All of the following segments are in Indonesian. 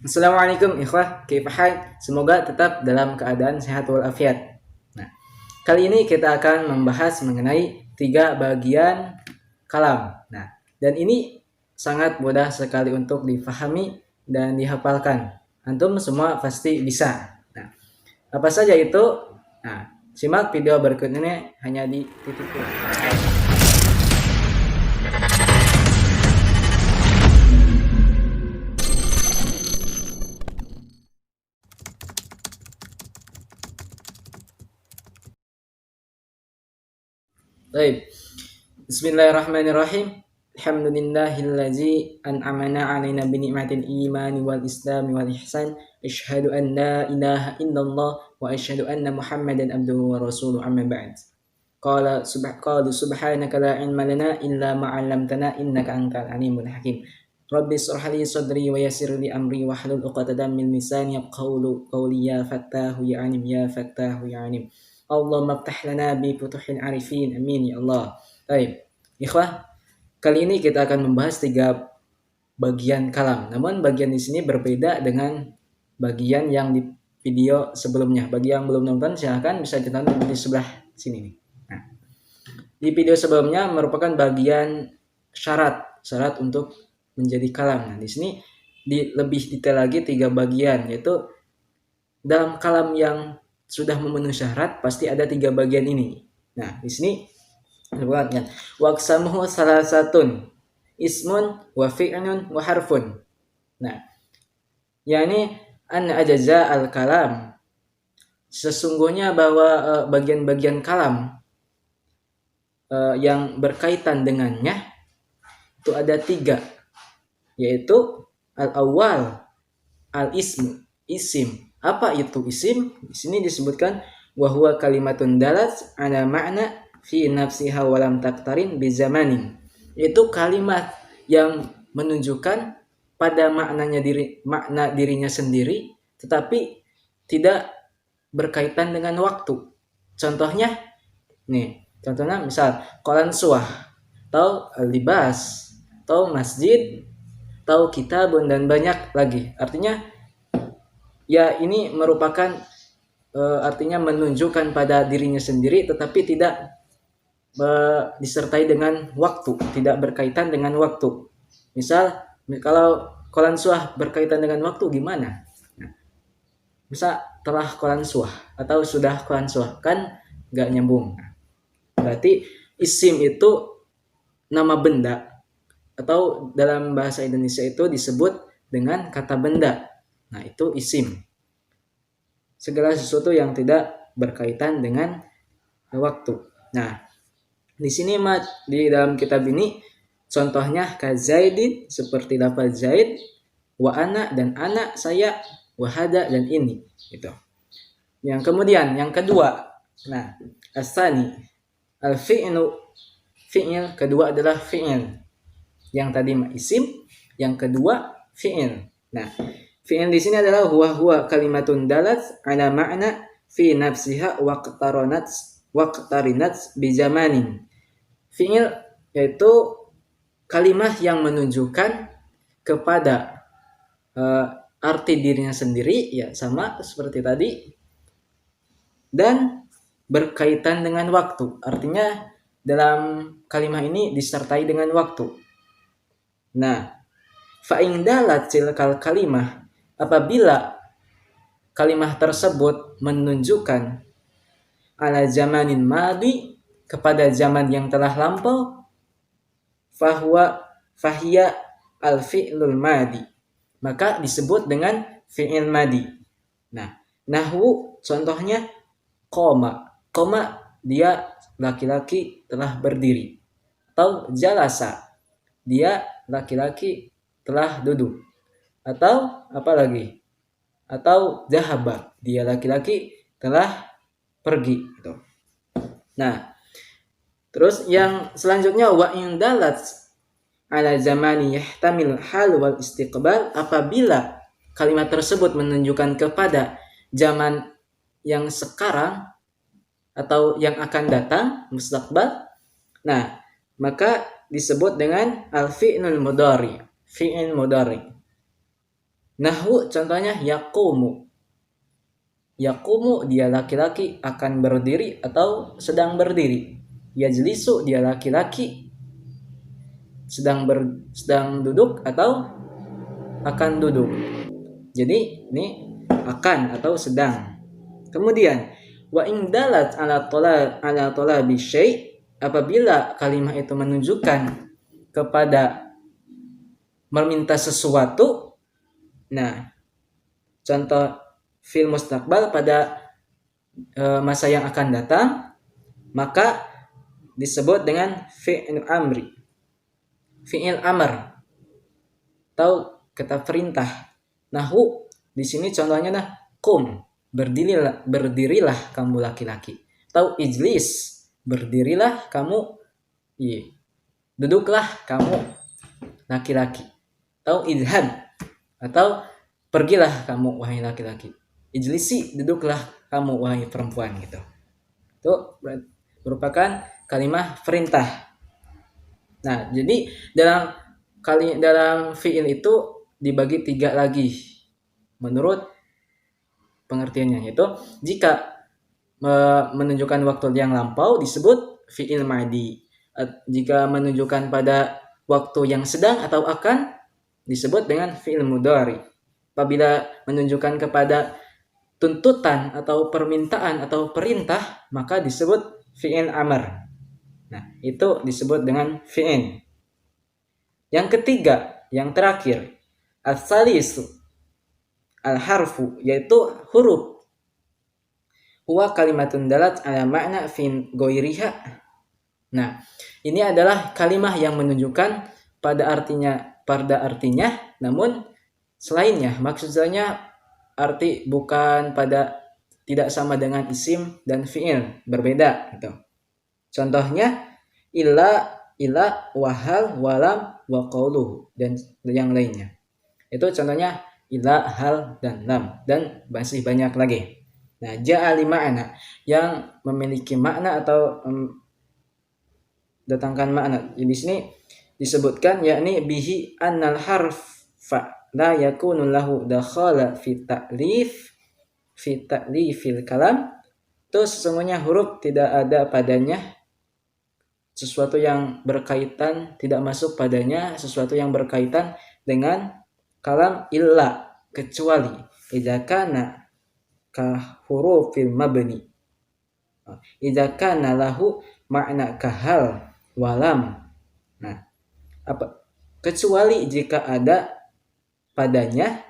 Assalamualaikum ikhwah, kaifahan? Semoga tetap dalam keadaan sehat walafiat. Nah, kali ini kita akan membahas mengenai 3 bagian kalam. Nah, dan ini sangat mudah sekali untuk difahami dan dihafalkan. Antum semua pasti bisa. Nah, apa saja itu? Nah, simak video berikut ini hanya di titik. Baik. Bismillahirrahmanirrahim. Alhamdulillahillazi an'amana 'alaina bi ni'matil imani wal islami wal ihsan. Asyhadu an la ilaha illallah wa asyhadu anna Muhammadan abduhu wa rasuluhu amma ba'd. Qalu subhanaka la ilma lana illa ma 'allamtana innaka antal alimul hakim. Rabbi shrah li sadri wa yassir li amri wahlul 'uqdatam min lisani yafqahu qawli ya fattahu ya alim ya fattahu ya alim. Allahumma ftah lana bi futuhil arifin. Amin ya Allah. Baik. Ikhwah, kali ini kita akan membahas 3 bagian kalam. Namun bagian di sini berbeda dengan bagian yang di video sebelumnya. Bagi yang belum nonton silahkan bisa ditonton di sebelah sini nih. Nah, di video sebelumnya merupakan bagian syarat untuk menjadi kalam. Nah, di sini lebih detail lagi 3 bagian, yaitu dalam kalam yang sudah memenuhi syarat pasti ada 3 bagian ini. Nah, di sini disebutkan waqsamuhu salasatun ismun wa fi'lun wa harfun. Nah, yakni an ajza al kalam, sesungguhnya bahwa bagian-bagian kalam yang berkaitan dengannya itu ada 3, yaitu al-awwal al-ism, isim. Apa itu isim? Di sini disebutkan wa huwa kalimatun dalat ala ma'na fi nafsiha wa lam taqtarin bi zamanin. Itu kalimat yang menunjukkan pada makna dirinya sendiri tetapi tidak berkaitan dengan waktu. Contohnya misal qalan suah, atau libas, atau masjid, atau kitabun, dan banyak lagi. Artinya ya ini merupakan artinya menunjukkan pada dirinya sendiri tetapi tidak disertai dengan waktu, tidak berkaitan dengan waktu. Misal kalau qalan suah berkaitan dengan waktu gimana? Nah, bisa telah qalan suah atau sudah qalan suah, kan nggak nyambung. Berarti isim itu nama benda, atau dalam bahasa Indonesia itu disebut dengan kata benda. Nah, itu isim. Segala sesuatu yang tidak berkaitan dengan waktu. Nah, di sini di dalam kitab ini contohnya ka Zaidin, seperti lafaz Zaid, wa ana dan ana, saya, wa hada dan ini, gitu. Yang kemudian yang kedua, nah, asani al-fi'lu, fi'il kedua adalah fi'il. Yang tadi isim, yang kedua fi'il. Nah, fi'il di sini adalah huwa kalimatun dalat ala ma'na fi nafsiha waqtarinat bi zamanin. Fi'il yaitu kalimat yang menunjukkan kepada arti dirinya sendiri, ya sama seperti tadi, dan berkaitan dengan waktu. Artinya dalam kalimat ini disertai dengan waktu. Nah, fa'in dalat tilkal kalimah, apabila kalimat tersebut menunjukkan ala zamanin madi, kepada zaman yang telah lampau, fahiya al-fi'lul madi, maka disebut dengan fi'il madi. Nah, nahwu contohnya qoma dia laki-laki telah berdiri, atau jalasa dia laki-laki telah duduk, atau apa lagi, atau zahaba dia laki-laki telah pergi, gitu. Nah, terus yang selanjutnya wa in dalat ala zamani yahtamil hal wal istiqbal, apabila kalimat tersebut menunjukkan kepada zaman yang sekarang atau yang akan datang, mustaqbal, nah maka disebut dengan al-fi'lul mudhari, fi'il mudhari. Nahwu contohnya yaqumu. Yaqumu dia laki-laki akan berdiri atau sedang berdiri. Yajlisu dia laki-laki sedang duduk atau akan duduk. Jadi ini akan atau sedang. Kemudian wa in dalat ala talabi syai', apabila kalimat itu menunjukkan kepada meminta sesuatu. Nah, contoh fil mustaqbal pada masa yang akan datang, maka disebut dengan fi'il amri. Fi'il amr atau kata perintah. Nahu di sini contohnya nah kum, berdirilah kamu laki-laki. Atau ijlis, berdirilah kamu, duduklah kamu laki-laki. Atau idhab, atau pergilah kamu wahai laki-laki. Ijlisi, duduklah kamu wahai perempuan gitu. Itu merupakan kalimat perintah. Nah, jadi dalam fiil itu dibagi 3 lagi menurut pengertiannya, yaitu jika menunjukkan waktu yang lampau disebut fiil madi. Jika menunjukkan pada waktu yang sedang atau akan disebut dengan fiil mudhari. Apabila menunjukkan kepada tuntutan atau permintaan atau perintah, maka disebut fiil amr. Nah, itu disebut dengan fi'il. Yang ketiga, yang terakhir, as-salisu al-harfu, yaitu huruf. Huwa kalimatun dalat ala makna fin ghairiha. Nah, ini adalah kalimat yang menunjukkan pada artinya namun selainnya. Maksudnya arti bukan pada, tidak sama dengan isim dan fi'il, berbeda gitu. Contohnya ila wahal walam wa qauluhu dan yang lainnya. Itu contohnya ila, hal dan lam, dan masih banyak lagi. Nah, ja'a li ma'na yang memiliki makna atau datangkan makna. Di sini disebutkan yakni bihi annal harfa la yakunu lahu dakhala fi ta'lifil kalam. Itu sesungguhnya huruf tidak ada padanya sesuatu yang berkaitan, tidak masuk padanya sesuatu yang berkaitan dengan kalam illa, kecuali idza kana ka hurufil mabni. Idza kana lahu makna kahal walam. Nah, apa? Kecuali jika ada padanya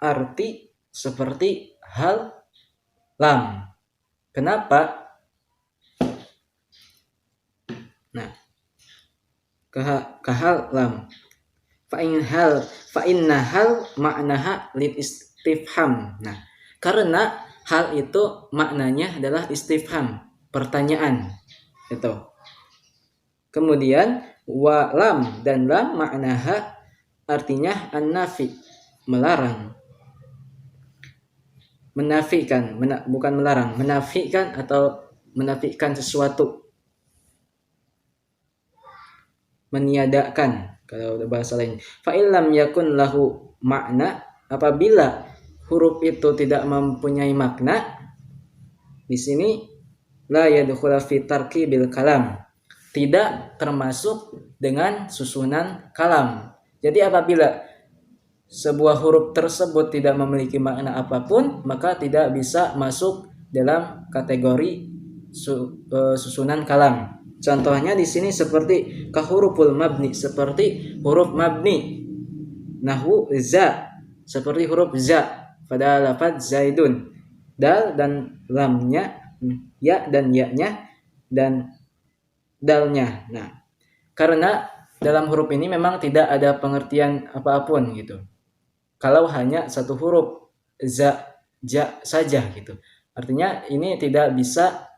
arti seperti hal, lam. Kenapa? Nah, kahal lam. Fa inna hal maknaha lil istifham. Nah, karena hal itu maknanya adalah istifham, pertanyaan. Itu. Kemudian wa lam, dan lam maknaha artinya an-nafi, melarang. Menafikan, bukan melarang, menafikan atau menafikan sesuatu. Meniadakan kalau bahasa lain. Fa illam yakun lahu makna, apabila huruf itu tidak mempunyai makna, di sini la yadkhulu fi tarkibil kalam, tidak termasuk dengan susunan kalam. Jadi apabila sebuah huruf tersebut tidak memiliki makna apapun, maka tidak bisa masuk dalam kategori susunan kalam. Contohnya di sini seperti kahuruful mabni, seperti huruf mabni. Nahwu za, seperti huruf za pada lafaz zaidun. Dal dan lamnya, ya dan ya-nya, dan dalnya. Nah, karena dalam huruf ini memang tidak ada pengertian apapun gitu. Kalau hanya satu huruf za, ja saja gitu. Artinya ini tidak bisa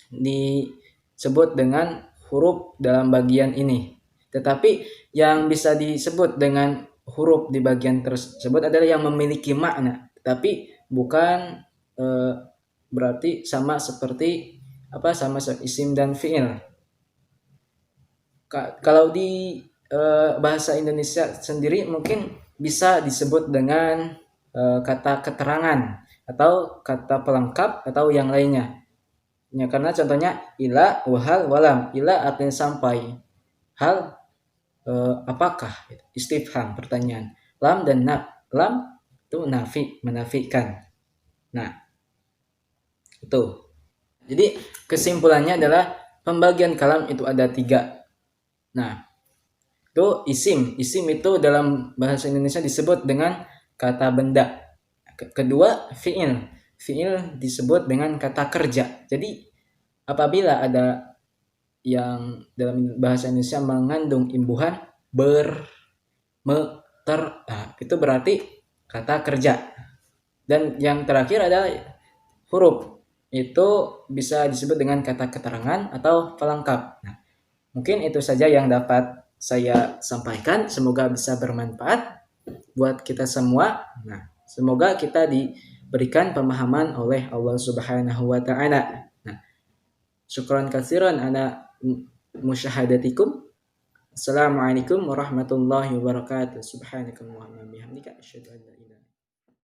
disebut dengan huruf dalam bagian ini. Tetapi yang bisa disebut dengan huruf di bagian tersebut adalah yang memiliki makna, tapi bukan berarti sama seperti sama isim dan fiil. Kalau di bahasa Indonesia sendiri mungkin bisa disebut dengan kata keterangan atau kata pelengkap atau yang lainnya. Ya, karena contohnya ila, wahal, walam. Ila artinya sampai. Hal apakah? Istifham, pertanyaan. Lam dan na. Lam itu nafi, menafikan. Nah, itu. Jadi kesimpulannya adalah pembagian kalam itu ada 3. Nah, itu isim. Isim itu dalam bahasa Indonesia disebut dengan kata benda. Kedua, fi'il. Fi'il disebut dengan kata kerja. Jadi apabila ada yang dalam bahasa Indonesia mengandung imbuhan ber, me, ter, nah, itu berarti kata kerja. Dan yang terakhir adalah huruf. Itu bisa disebut dengan kata keterangan atau pelengkap. Nah, mungkin itu saja yang dapat saya sampaikan. Semoga bisa bermanfaat buat kita semua. Nah, semoga kita diberikan pemahaman oleh Allah Subhanahu wa taala. Nah, syukran katsiran ana musyahadatikum. Assalamualaikum warahmatullahi wabarakatuh. Subhanakallahumma wa bihamdika asyhadu an la ilaha